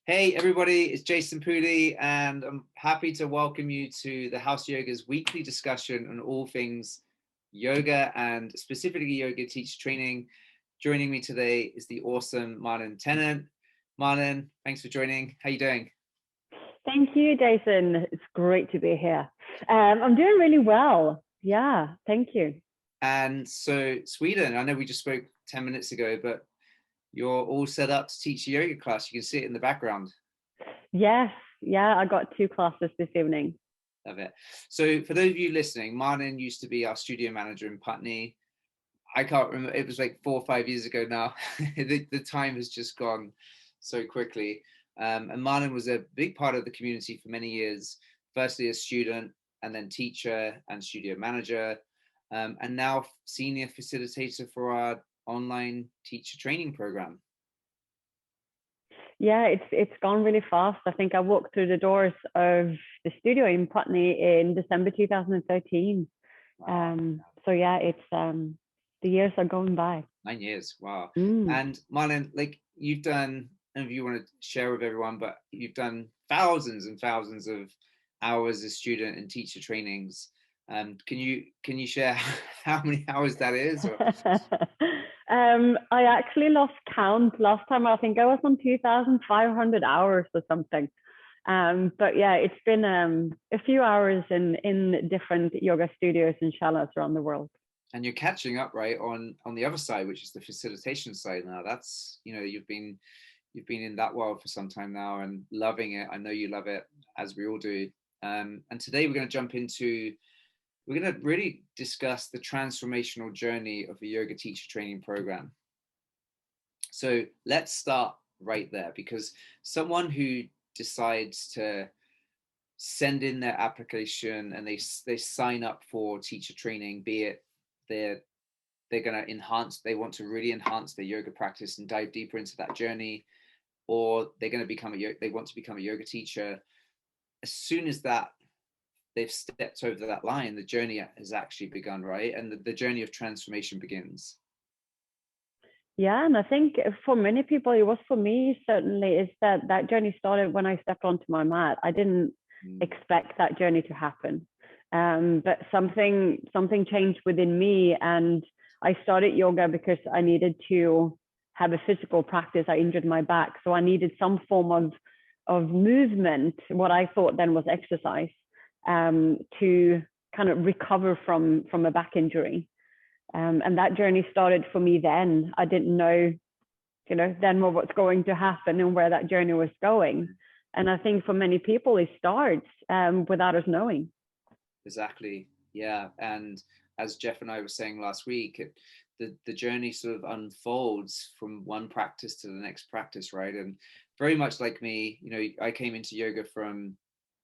Hey everybody, it's Jason Pooley, and I'm happy to welcome you to the House Yoga's weekly discussion on all things yoga and specifically yoga teacher training. Joining me today is the awesome Marlon Tennant. Marlon, thanks for joining. How you doing? Thank you, Jason. It's great to be here. I'm doing really well. Yeah, thank you. And so Sweden, I know we just spoke 10 minutes ago, but you're all set up to teach a yoga class. You can see it in the background. Yes, yeah, I got two classes this evening. Love it. So for those of you listening, Marlon used to be our studio manager in Putney. I can't remember. It was like 4 or 5 years ago now. The time has just gone so quickly. And Marlon was a big part of the community for many years. Firstly, a student, and then teacher and studio manager, and now senior facilitator for our online teacher training program. Yeah, it's gone really fast. I think I walked through the doors of the studio in Putney in December 2013. Wow. So yeah, it's the years are going by. 9 years. Wow. Mm. And Marlon, like you've done, and if you want to share with everyone, but you've done thousands and thousands of hours as student and teacher trainings. Can you share how many hours that is? Or I actually lost count last time. I think I was on 2,500 hours or something. But yeah, it's been a few hours in different yoga studios and shalas around the world. and you're catching up, right, on the other side, which is the facilitation side now. That's, you've been in that world for some time now and loving it. I know you love it, as we all do. And today we're going to really discuss the transformational journey of a yoga teacher training program. So let's start right there, because someone who decides to send in their application and they sign up for teacher training, be it they're they're going to they want to really enhance their yoga practice and dive deeper into that journey, or they're going to they want to become a yoga teacher. As soon as that they've stepped over that line, the journey has actually begun, right? And the journey of transformation begins. Yeah, and I think for many people, it was for me certainly, is that journey started when I stepped onto my mat. I didn't Mm. expect that journey to happen, but something changed within me, and I started yoga because I needed to have a physical practice. I injured my back, so I needed some form of movement, what I thought then was exercise, to kind of recover from a back injury. And that journey started for me then. I didn't know, then what was going to happen and where that journey was going. And I think for many people, it starts without us knowing. Exactly. Yeah. And as Jeff and I were saying last week, the journey sort of unfolds from one practice to the next practice, right? And very much like me, I came into yoga from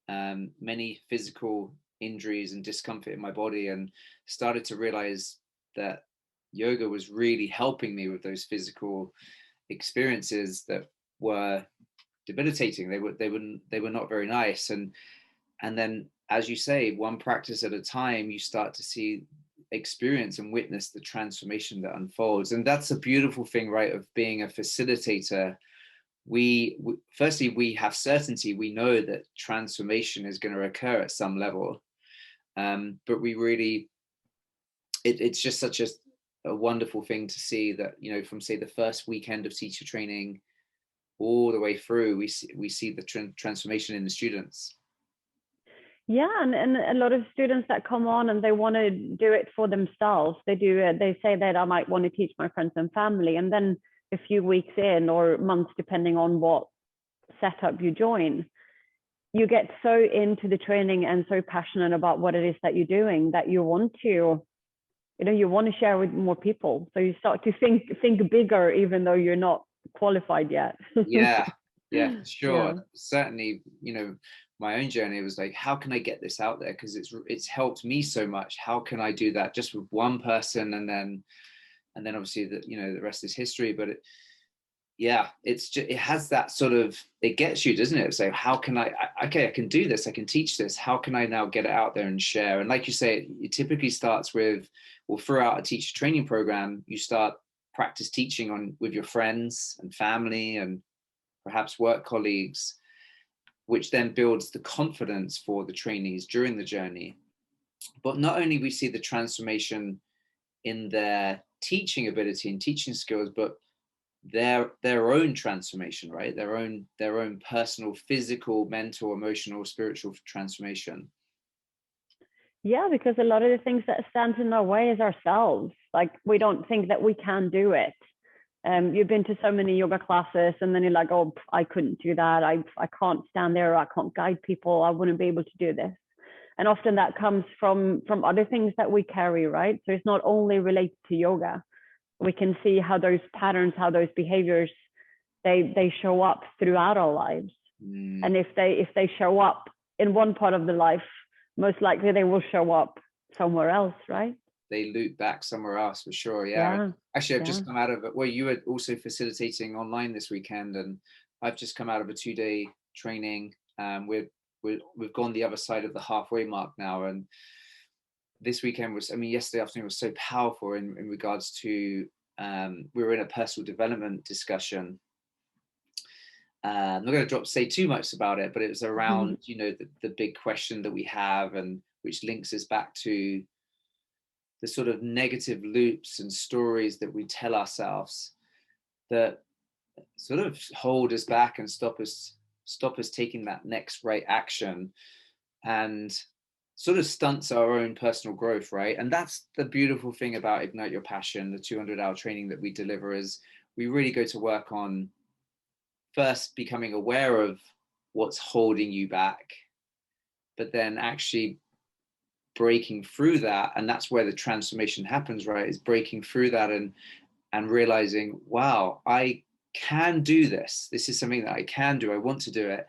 many physical injuries and discomfort in my body, and started to realize that yoga was really helping me with those physical experiences that were debilitating. They were not very nice. And then, as you say, one practice at a time, you start to see, experience and witness the transformation that unfolds. And that's a beautiful thing, right, of being a facilitator. We firstly, we have certainty. We know that transformation is going to occur at some level, but we really, it's just such a wonderful thing to see that, from say the first weekend of teacher training all the way through, we see the transformation in the students. Yeah, and a lot of students that come on and they want to do it for themselves. They say that I might want to teach my friends and family, and then a few weeks in or months, depending on what setup you join, you get so into the training and so passionate about what it is that you're doing that you want to, you want to share with more people. So you start to think bigger, even though you're not qualified yet. Yeah, for sure. Yeah. Certainly, my own journey was like, how can I get this out there? Because it's helped me so much. How can I do that just with one person? And then obviously the rest is history. But it has that sort of, it gets you, doesn't it? So how can okay, I can do this, I can teach this. How can I now get it out there and share? And like you say, it typically starts with, well, throughout a teacher training program, you start practice teaching with your friends and family, and perhaps work colleagues, which then builds the confidence for the trainees during the journey. But not only we see the transformation in their teaching ability and teaching skills, but their own transformation, right? Their own personal, physical, mental, emotional, spiritual transformation. Yeah, because a lot of the things that stand in our way is ourselves. Like, we don't think that we can do it. You've been to so many yoga classes, and then you're like, oh, I couldn't do that. I can't stand there. I can't guide people. I wouldn't be able to do this. And often that comes from other things that we carry, right? So it's not only related to yoga. We can see how those patterns, how those behaviors, they show up throughout our lives. And if they show up in one part of the life, most likely they will show up somewhere else, right? They loop back somewhere else for sure. Yeah. Actually, I've just come out of it. Well, you were also facilitating online this weekend, and I've just come out of a 2-day training. We've gone the other side of the halfway mark now, and this weekend was, I mean, yesterday afternoon was so powerful in regards to, we were in a personal development discussion. I'm not going to say too much about it, but it was around, you know, the big question that we have, and which links us back to the sort of negative loops and stories that we tell ourselves that sort of hold us back and stop us taking that next right action, and sort of stunts our own personal growth, right? And that's the beautiful thing about Ignite Your Passion, the 200-hour training that we deliver, is we really go to work on first becoming aware of what's holding you back, but then actually breaking through that. And that's where the transformation happens, right? Is breaking through that and realizing, wow, I can do this. This is something that I can do. I want to do it.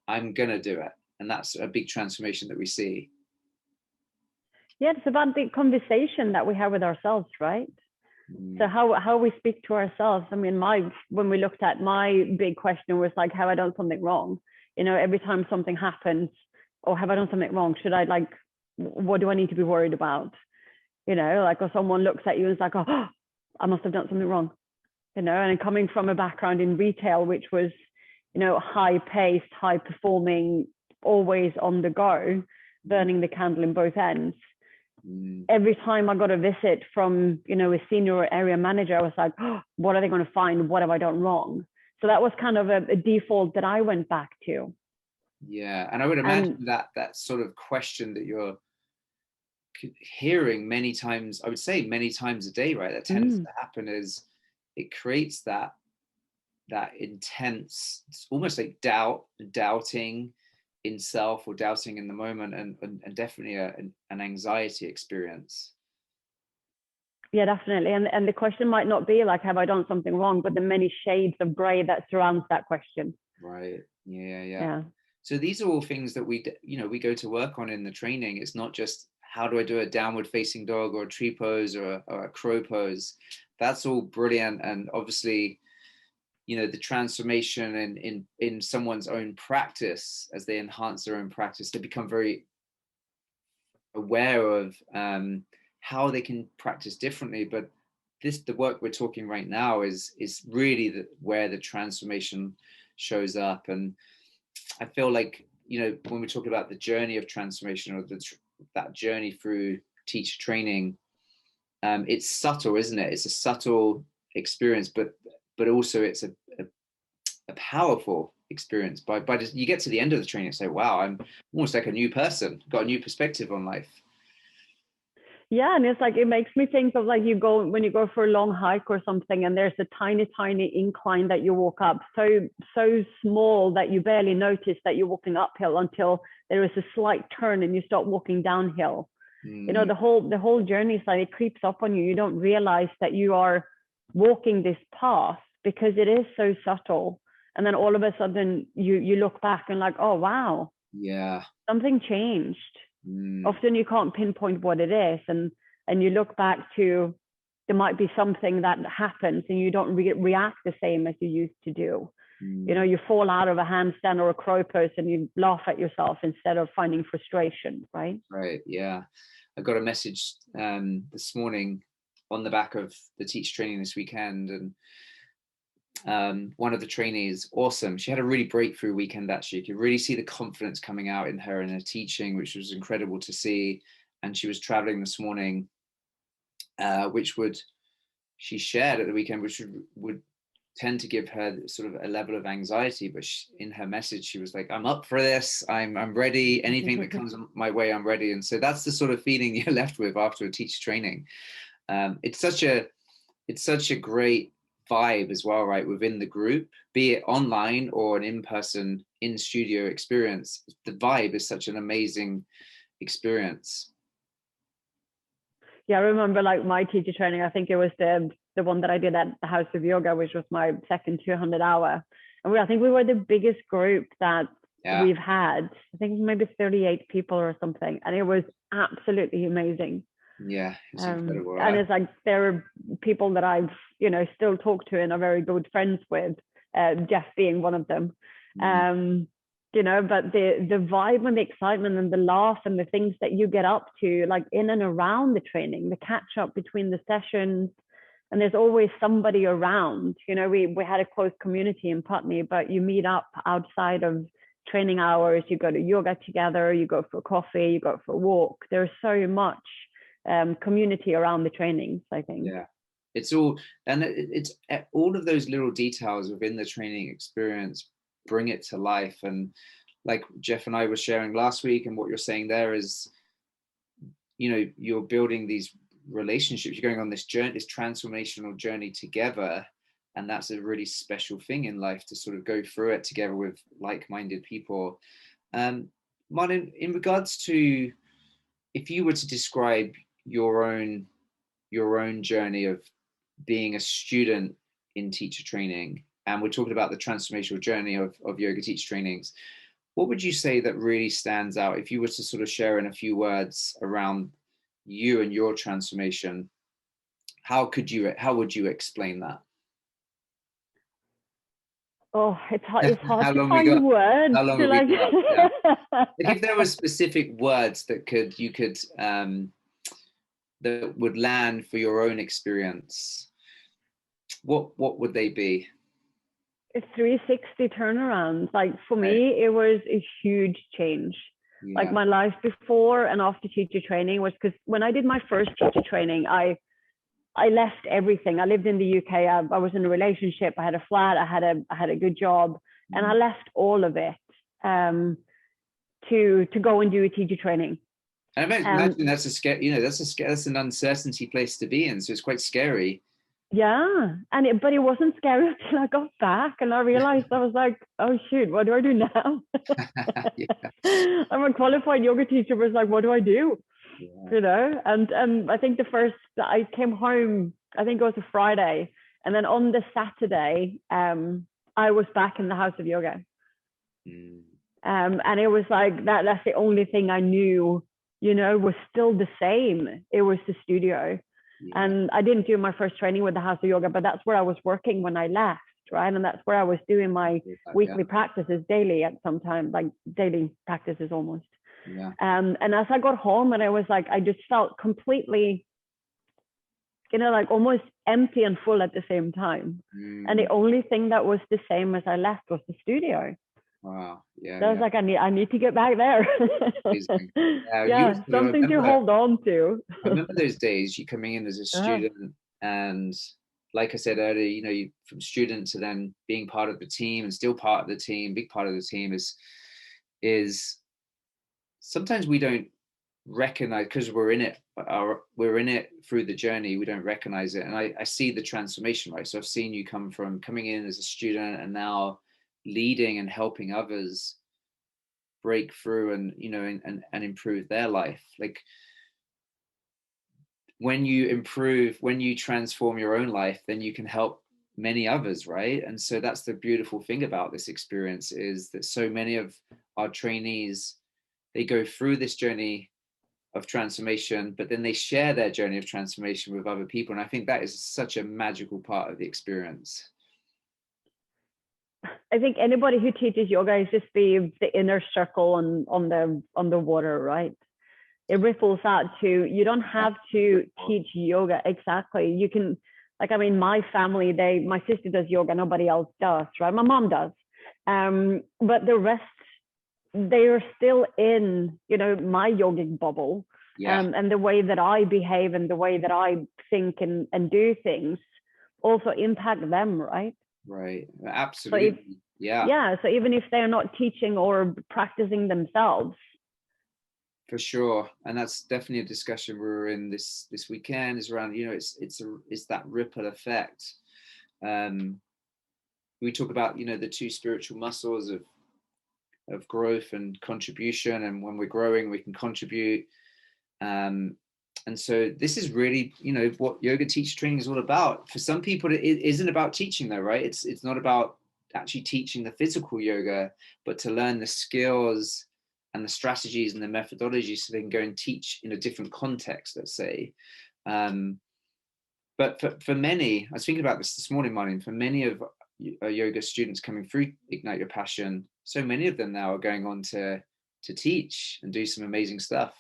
I'm going to do it. And that's a big transformation that we see. Yeah, it's about the conversation that we have with ourselves, right? So how we speak to ourselves. I mean, when we looked at my big question was like, have I done something wrong? You know, every time something happens, or have I done something wrong? Should I, like, what do I need to be worried about? You know, like, or someone looks at you and it's like, oh, I must have done something wrong. You know, and coming from a background in retail, which was, you know, high paced, high performing, always on the go, burning the candle in both ends. Every time I got a visit from, you know, a senior area manager, I was like, oh, what are they going to find? What have I done wrong? So that was kind of a default that I went back to. Yeah. And I would imagine that sort of question that you're hearing many times, I would say many times a day, right? That tends to happen, is it creates that intense, almost like doubting in self, or doubting in the moment, and definitely an anxiety experience. Yeah, definitely. And the question might not be like, have I done something wrong, but the many shades of gray that surrounds that question. Right. Yeah. So these are all things that we go to work on in the training. It's not just, how do I do a downward facing dog or a tree pose or a crow pose? That's all brilliant. And obviously, you know, the transformation in someone's own practice, as they enhance their own practice, they become very aware of how they can practice differently. But the work we're talking right now is really where the transformation shows up. And I feel like, you know, when we talk about the journey of transformation, or that journey through teacher training, it's subtle, isn't it? It's a subtle experience, but also it's a powerful experience. By you get to the end of the training and say, wow, I'm almost like a new person, got a new perspective on life. Yeah, and it's like, it makes me think of, like, when you go for a long hike or something, and there's a tiny incline that you walk up, so small that you barely notice that you're walking uphill, until there is a slight turn and you start walking downhill. You know, the whole journey is like, it creeps up on you. You don't realize that you are walking this path, because it is so subtle. And then all of a sudden you look back and like, oh wow, yeah, something changed. Often you can't pinpoint what it is, and you look back to, there might be something that happens and you don't react the same as you used to do. You know, you fall out of a handstand or a crow pose and you laugh at yourself instead of finding frustration, right? Right. Yeah. I got a message this morning on the back of the teacher training this weekend, and one of the trainees, awesome. She had a really breakthrough weekend, actually. You could really see the confidence coming out in her teaching, which was incredible to see. And she was traveling this morning, which she shared at the weekend, which would tend to give her sort of a level of anxiety. But in her message, she was like, I'm up for this. I'm ready. Anything that comes my way, I'm ready. And so that's the sort of feeling you're left with after a teacher training. It's such a great vibe as well, right, within the group, be it online or an in-person in-studio experience. The vibe is such an amazing experience. Yeah, I remember like my teacher training, I think it was the one that I did at the House of Yoga, which was my second 200 hour. And I think we were the biggest group that we've had. I think maybe 38 people or something. And it was absolutely amazing. Yeah, it's incredible. And it's like there are people that I've, still talk to and are very good friends with, Jeff being one of them. But the vibe and the excitement and the laugh and the things that you get up to, like in and around the training, the catch up between the sessions, and there's always somebody around. We had a close community in Putney, but you meet up outside of training hours, you go to yoga together, you go for coffee, you go for a walk. There's so much community around the trainings, I think. Yeah, it's all of those little details within the training experience bring it to life. And like Jeff and I were sharing last week, and what you're saying there is, you're building these relationships, you're going on this journey, this transformational journey together. And that's a really special thing in life, to sort of go through it together with like-minded people. Martin, in regards to, if you were to describe your own journey of being a student in teacher training, and we're talking about the transformational journey of yoga teacher trainings, what would you say that really stands out if you were to sort of share in a few words around you and your transformation? How would you explain that? Oh, it's hard to find words. How long have we got? Yeah. Like if there were specific words that that would land for your own experience, what would they be? It's 360 turnarounds. Like for me, it was a huge change. Yeah. Like my life before and after teacher training was, because when I did my first teacher training, I left everything. I lived in the UK. I was in a relationship. I had a flat. I had a good job, and I left all of it to go and do a teacher training. I imagine that's a scary, that's an uncertainty place to be in. So it's quite scary. Yeah, but it wasn't scary until I got back and I realized I was like, oh shoot, what do I do now? I'm a qualified yoga teacher, but it's like, what do I do? Yeah. And I think I came home, I think it was a Friday, and then on the Saturday, I was back in the House of Yoga. And it was like that's the only thing I knew, was still the same. It was the studio. Yeah. And I didn't do my first training with the House of Yoga, but that's where I was working when I left, right? And that's where I was doing my weekly practices daily at some time, like daily practices almost. Yeah. And as I got home, and I was like, I just felt completely, like almost empty and full at the same time. And the only thing that was the same as I left was the studio. Wow. Yeah. So I was like, I need to get back there. Something to hold on to. I remember those days, you coming in as a student, and like I said earlier, you from student to then being part of the team and still part of the team, big part of the team is sometimes we don't recognize, because we're in it through the journey, we don't recognize it. And I see the transformation, right? So I've seen you coming in as a student and now leading and helping others break through and and improve their life. Like when you transform your own life, then you can help many others, right? And so that's the beautiful thing about this experience, is that so many of our trainees, they go through this journey of transformation, but then they share their journey of transformation with other people. And I think that is such a magical part of the experience. I think anybody who teaches yoga is just the inner circle on the water, right? It ripples out to, you don't have to teach yoga. Exactly. You can, Like, I mean, my family, my sister does yoga, nobody else does, right? My mom does. But the rest, they are still in, my yogic bubble. Yeah. And the way that I behave and the way that I think and do things also impact them, right? Right. So if, Absolutely. Yeah. yeah, so even if they're not teaching or practicing themselves. For sure. And that's definitely a discussion we were in this weekend, is around, it's that ripple effect. We talk about, the two spiritual muscles of growth and contribution, and when we're growing we can contribute. And so this is really, what yoga teacher training is all about. For some people it isn't about teaching though, right? It's not about actually teaching the physical yoga, but to learn the skills and the strategies and the methodologies so they can go and teach in a different context, let's say. But for many, I was thinking about this morning, Martin, for many of yoga students coming through Ignite Your Passion, so many of them now are going on to teach and do some amazing stuff.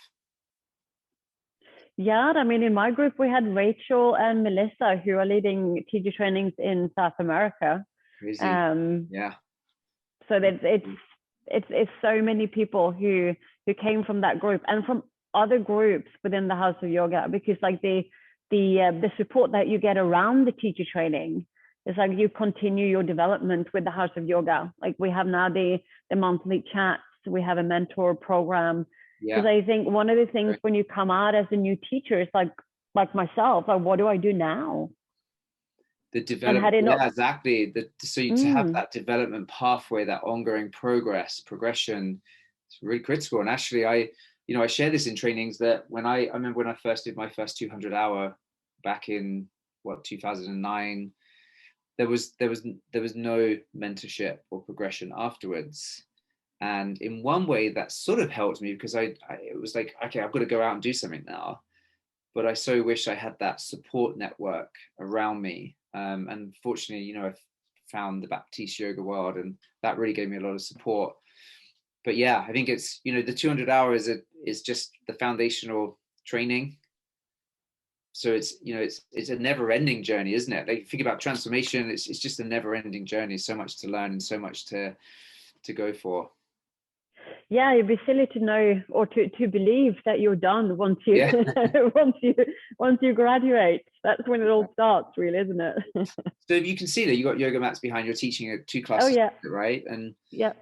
Yeah, I mean, in my group, we had Rachel and Melissa who are leading teacher trainings in South America. Crazy. Um, Yeah. so that it's so many people who came from that group and from other groups within the House of Yoga, because like the support that you get around the teacher training is like you continue your development with the House of Yoga. Like we have now the monthly chats, we have a mentor program. Because Yeah. I think one of the things when you come out as a new teacher is like myself, like what do I do now? The And development, had it not, yeah, exactly. To have that development pathway, that ongoing progression, it's really critical. And actually, I share this in trainings, that when I remember when I first did my first 200-hour back in 2009, there was no mentorship or progression afterwards. And in one way that sort of helped me, because it was like, okay, I've got to go out and do something now. But I so wish I had that support network around me. And fortunately, I found the Baptiste yoga world, and that really gave me a lot of support. But yeah, I think it's, the 200 hours is just the foundational training. So it's a never ending journey, isn't it? Like, think about transformation. It's just a never ending journey. So much to learn and so much to go for. yeah, it'd be silly to know or to believe that you're done once you Yeah. once you graduate. That's when it all starts, really, isn't it? So you can see that you got yoga mats behind. You're teaching at two Oh classes, yeah, right? And yeah.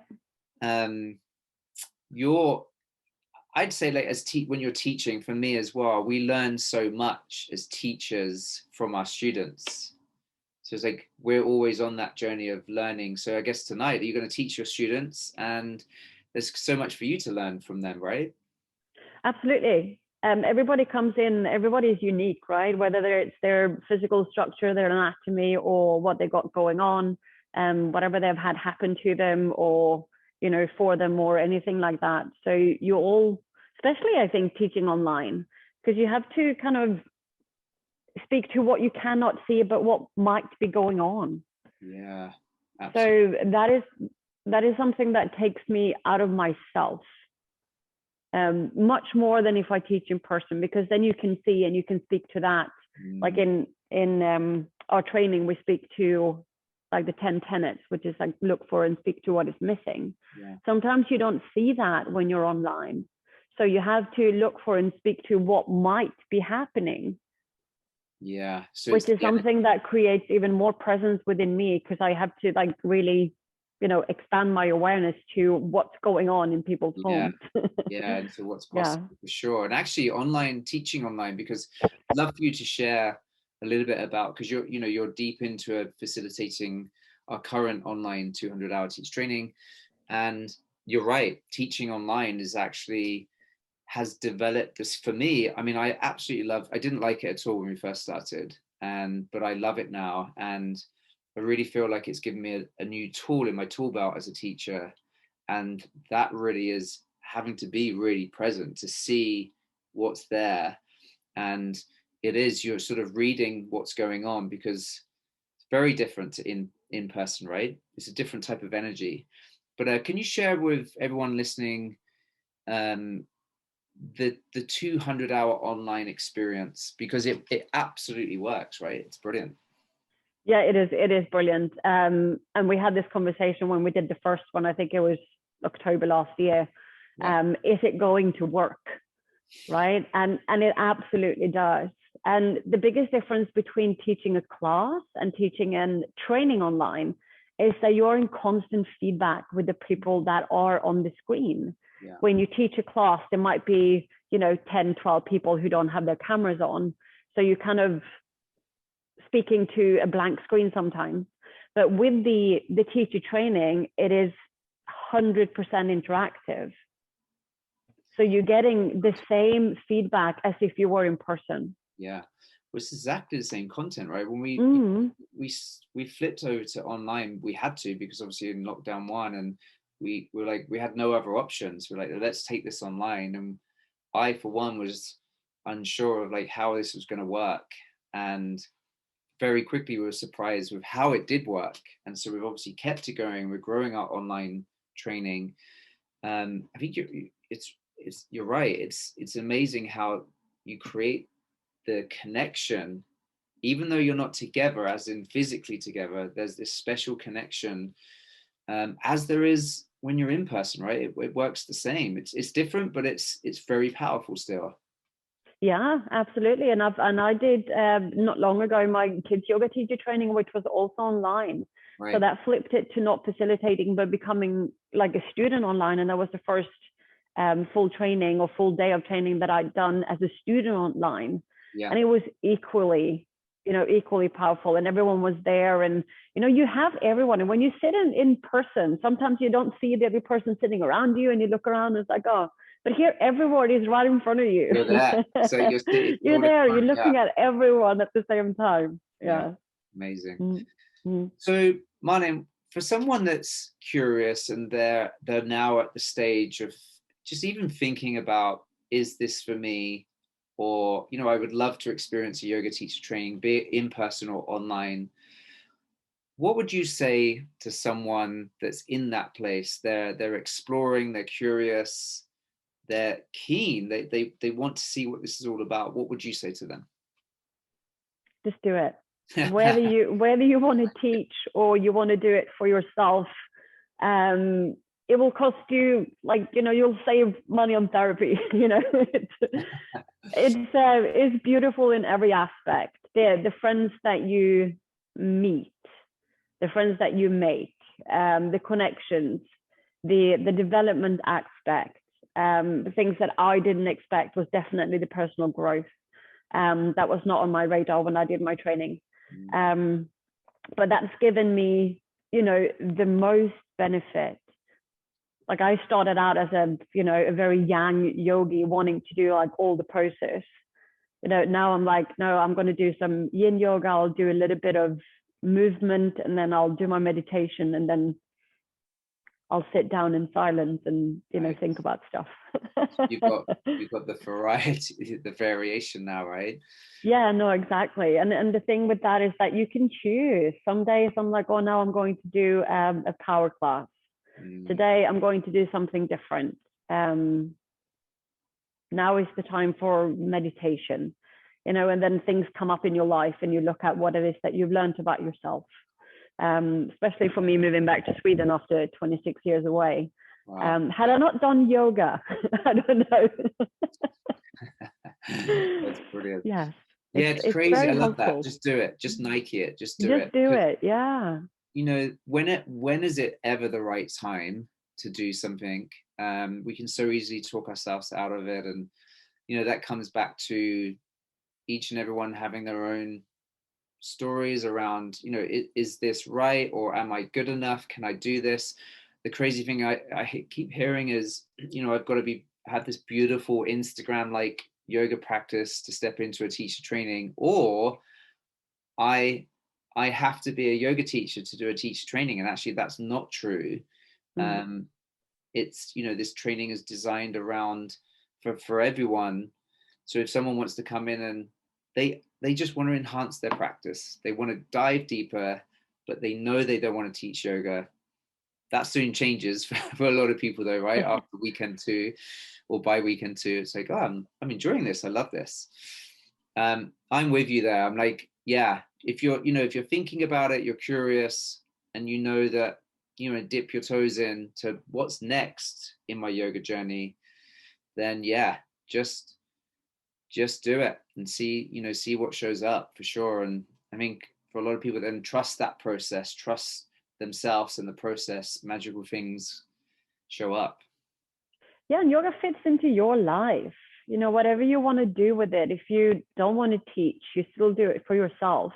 you're I'd say, like, when you're teaching, for me as well, we learn so much as teachers from our students. So it's like we're always on that journey of learning. So I guess tonight you're going to teach your students, and there's so much for you to learn from them, right? Absolutely. Everybody comes in, everybody is unique, right? Whether it's their physical structure, their anatomy, or what they got going on, whatever they've had happen to them, or for them, or anything like that. So you all, especially I think teaching online, because you have to kind of speak to what you cannot see, but what might be going on. Yeah, So absolutely. that is something that takes me out of myself, much more than if I teach in person, because then you can see and you can speak to that. Like Mm, in our training, we speak to like the 10 tenets, which is like look for and speak to what is missing. yeah, Sometimes you don't see that when you're online. So you have to look for and speak to what might be happening, yeah. So which it's, is yeah, something that creates even more presence within me, because I have to like really, expand my awareness to what's going on in people's yeah, homes. yeah. And so what's Yeah. possible, for sure. And actually, online teaching online, because I'd love for you to share a little bit about, because you're deep into facilitating our current online 200-hour teach training. And you're right, teaching online is actually has developed this for me. I mean, I didn't like it at all when we first started, but I love it now. And I really feel like it's given me a new tool in my tool belt as a teacher. And that really is having to be really present to see what's there. And you're sort of reading what's going on, because it's very different to in person, right? It's a different type of energy. But can you share with everyone listening, um, the 200-hour online experience, because it absolutely works, right? It's brilliant. Yeah, it is brilliant. And we had this conversation when we did the first one. I think it was October last year. Yeah. Is it going to work? Right? And it absolutely does. And the biggest difference between teaching a class and teaching and training online is that you're in constant feedback with the people that are on the screen. Yeah. When you teach a class, there might be, 10, 12 people who don't have their cameras on. So you kind of speaking to a blank screen sometimes. But with the teacher training, it is 100% interactive. So you're getting the same feedback as if you were in person. Yeah. Well, it's exactly the same content, right? When we flipped over to online, we had to, because obviously in lockdown one, and we were like, we had no other options. We're like, let's take this online. And I, for one, was unsure of like how this was going to work. And very quickly we were surprised with how it did work. And so we've obviously kept it going. We're growing our online training. I think you're right. It's amazing how you create the connection, even though you're not together, as in physically together. There's this special connection, as there is when you're in person, right? It works the same. It's different, but it's very powerful still. Yeah, absolutely. And I did not long ago my kids yoga teacher training, which was also online. Right. So that flipped it to not facilitating, but becoming like a student online. And that was the first full training or full day of training that I'd done as a student online. Yeah. And it was equally powerful, and everyone was there. And, you have everyone. And when you sit in person, sometimes you don't see the other person sitting around you, and you look around and it's like, oh, but here everyone is right in front of you. You're there. So you're sitting. You're there. You're looking at everyone at the same time. Yeah. Amazing. So, Marlene, for someone that's curious and they're now at the stage of just even thinking about, is this for me? Or, I would love to experience a yoga teacher training, be it in person or online. What would you say to someone that's in that place? They're exploring, they're curious, they're keen, they want to see what this is all about. What would you say to them? Just do it. Whether you want to teach or you want to do it for yourself, it will cost you, you'll save money on therapy. It's beautiful in every aspect. The friends that you meet, the friends that you make, the connections, the development aspect. The things that I didn't expect was definitely the personal growth. That was not on my radar when I did my training. But that's given me, the most benefit. Like I started out as a very young yogi wanting to do like all the poses. Now I'm like, no, I'm going to do some yin yoga. I'll do a little bit of movement, and then I'll do my meditation, and then I'll sit down in silence and think about stuff. you've got the variety, the variation now, right? Yeah, no, exactly. And the thing with that is that you can choose. Some days I'm like, oh, now I'm going to do a power class. Today I'm going to do something different. Now is the time for meditation, and then things come up in your life and you look at what it is that you've learned about yourself. Especially for me moving back to Sweden after 26 years away. Wow. Had I not done yoga, I don't know. That's brilliant. Yes. Yeah, it's crazy. I love helpful. That. Just do it. Just Nike it. Just do it. Just do it. Yeah. When is it ever the right time to do something? We can so easily talk ourselves out of it. And, that comes back to each and everyone having their own stories around, is this right, or am I good enough? Can I do this? The crazy thing I keep hearing is, I've got to have this beautiful Instagram like yoga practice to step into a teacher training, or I have to be a yoga teacher to do a teacher training. And actually that's not true. It's, this training is designed around for everyone. So if someone wants to come in and they just want to enhance their practice, they want to dive deeper, but they know they don't want to teach yoga. That soon changes for a lot of people though, right? After weekend 2 or by weekend 2, it's like, oh, I'm enjoying this. I love this. I'm with you there. I'm like, yeah, if you're, if you're thinking about it, you're curious, and that, dip your toes in to what's next in my yoga journey, then yeah, just do it and see what shows up for sure. And I think for a lot of people, then trust that process, trust themselves and the process, magical things show up. Yeah, and yoga fits into your life. Whatever you want to do with it. If you don't want to teach, you still do it for yourself.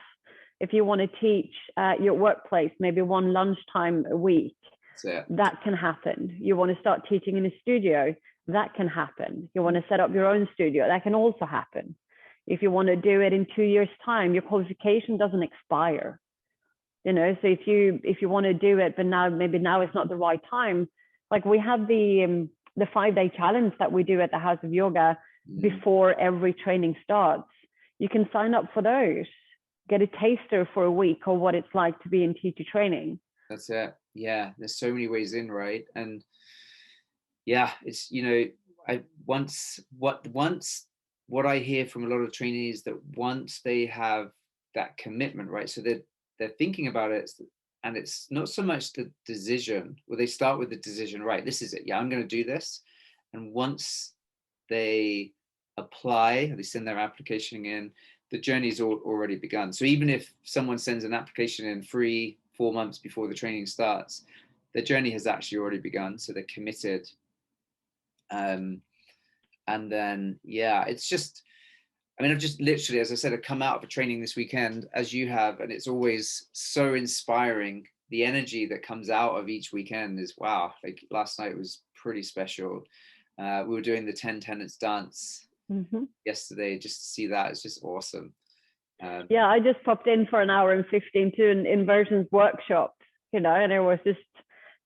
If you want to teach at your workplace, maybe one lunchtime a week, that can happen. You want to start teaching in a studio, that can happen. You want to set up your own studio, that can also happen. If you want to do it in 2 years' time, your qualification doesn't expire. So if you want to do it, but maybe now it's not the right time. Like we have the 5-day challenge that we do at the House of Yoga before every training starts. You can sign up for those, get a taster for a week of what it's like to be in teacher training. That's it. Yeah, there's so many ways in, right? And yeah, it's what I hear from a lot of trainees, that once they have that commitment, right? So they're thinking about it, and it's not so much the decision, or they start with the decision, right? This is it. Yeah, I'm going to do this. And once they apply, they send their application in, the journey's already begun. So even if someone sends an application in 3-4 months before the training starts, the journey has actually already begun. So they're committed. And then, yeah, it's just, I've just literally, as I said, I've come out of a training this weekend, as you have, and it's always so inspiring. The energy that comes out of each weekend is wow. Like last night was pretty special. We were doing the 10 tenets dance yesterday. Just to see that, it's just awesome. Yeah, I just popped in for an hour and 15 to an inversions workshop, and it was just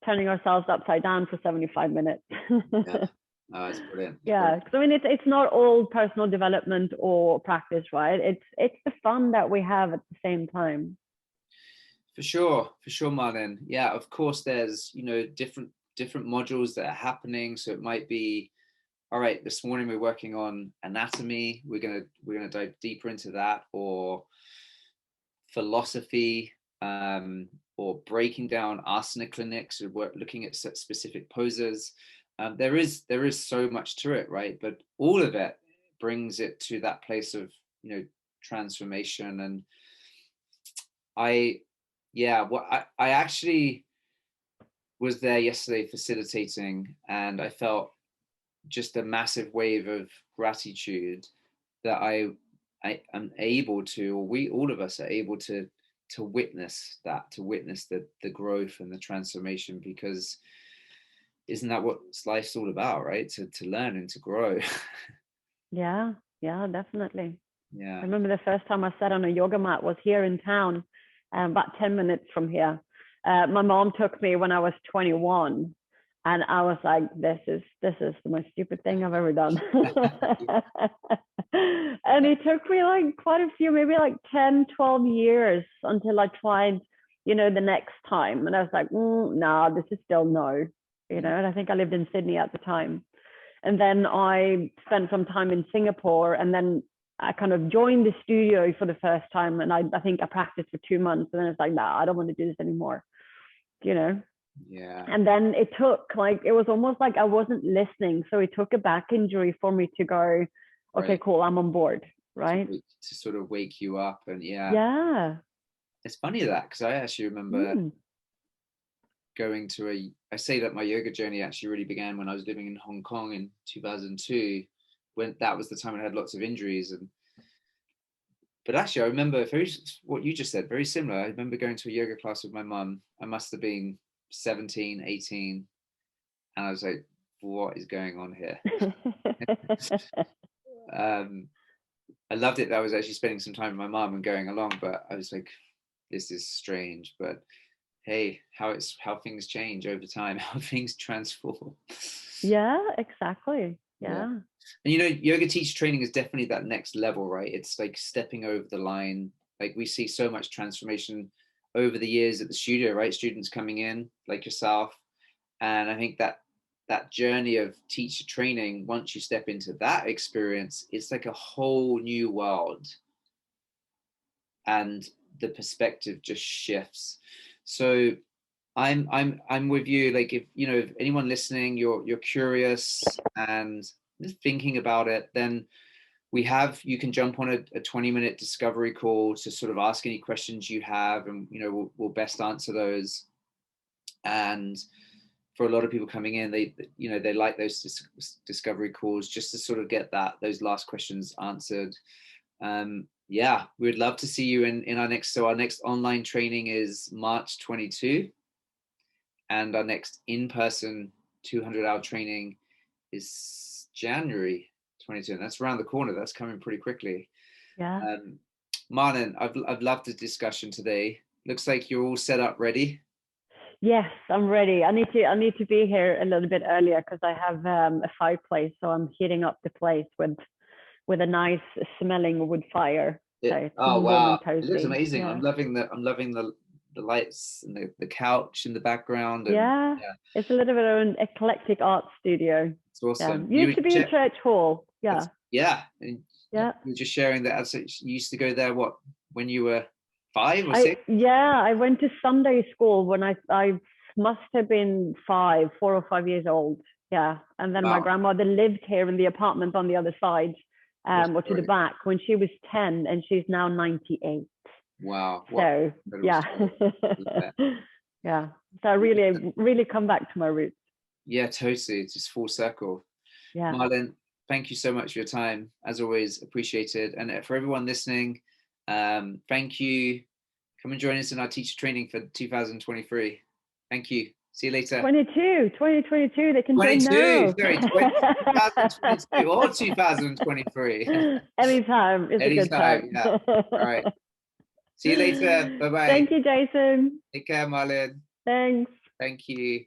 turning ourselves upside down for 75 minutes. Yeah. Oh, it's brilliant. Yeah, because it's not all personal development or practice, right? It's the fun that we have at the same time. For sure, Marlon. Yeah, of course. There's different modules that are happening. So it might be, all right, this morning we're working on anatomy. We're gonna dive deeper into that, or philosophy, or breaking down asana clinics, or looking at specific poses. There is so much to it, right? But all of it brings it to that place of transformation. And I actually was there yesterday facilitating, and I felt just a massive wave of gratitude that I am able to, or we all of us are able to witness that, to witness the growth and the transformation, because isn't that what life's all about, right? To learn and to grow. Yeah, definitely. Yeah. I remember the first time I sat on a yoga mat was here in town, about 10 minutes from here. My mom took me when I was 21, and I was like, this is the most stupid thing I've ever done. And it took me like quite a few, maybe like 10, 12 years until I tried, the next time. And I was like, no, this is still no, and I think I lived in Sydney at the time. And then I spent some time in Singapore, and then I kind of joined the studio for the first time. And I think I practiced for 2 months, and then it's like, nah, I don't want to do this anymore, Yeah. And then it was almost like I wasn't listening. So it took a back injury for me to go, okay, right, cool, I'm on board, right? To sort of wake you up. And yeah. It's funny that, because I actually remember going to I say that my yoga journey actually really began when I was living in Hong Kong in 2002, when that was the time I had lots of injuries. But actually, I remember what you just said, very similar. I remember going to a yoga class with my mum. I must have been 17, 18. And I was like, what is going on here? I loved it that I was actually spending some time with my mum and going along, but I was like, this is strange. But hey, how things change over time, how things transform. Yeah, exactly. Yeah. And yoga teacher training is definitely that next level, right? It's like stepping over the line. Like we see so much transformation over the years at the studio, right? Students coming in like yourself. And I think that journey of teacher training, once you step into that experience, it's like a whole new world. And the perspective just shifts. So I'm with you. Like, if you know, if anyone listening, you're curious and just thinking about it, then you can jump on a 20-minute discovery call to sort of ask any questions you have, and you know, we'll best answer those. And for a lot of people coming in, they like those discovery calls just to sort of get those last questions answered. Yeah, we'd love to see you in our next. So our next online training is March 22, and our next in-person 200-hour training is January 22, and that's around the corner. That's coming pretty quickly. Yeah. Marlon, I've loved the discussion today. Looks like you're all set up, ready. Yes, I'm ready. I need to be here a little bit earlier because I have a fireplace, so I'm heating up the place with a nice smelling wood fire. So it's Oh warm wow, and toasty. it looks amazing. Yeah. I'm loving the lights and the couch in the background. And Yeah, it's a little bit of an eclectic art studio. It's awesome. Yeah. Used to be a church hall. Yeah. Yeah. And yeah. You're just sharing that. As you used to go there, what, when you were 5 or 6? Yeah, I went to Sunday school when I must have been 4 or 5 years old. Yeah. And then my grandmother lived here in the apartment on the other side, or to the back, when she was 10, and she's now 98. Wow. So yeah. Yeah. So I really come back to my roots. Yeah, totally. It's just full circle. Yeah. Marlon, thank you so much for your time. As always, appreciated. And for everyone listening, thank you. Come and join us in our teacher training for 2023. Thank you. See you later. 2022. They can join now. Sorry, 2022 or 2023. Anytime. It's a good time. Yeah. All right. See you later. Bye-bye. Thank you, Jason. Take care, Marlon. Thanks. Thank you.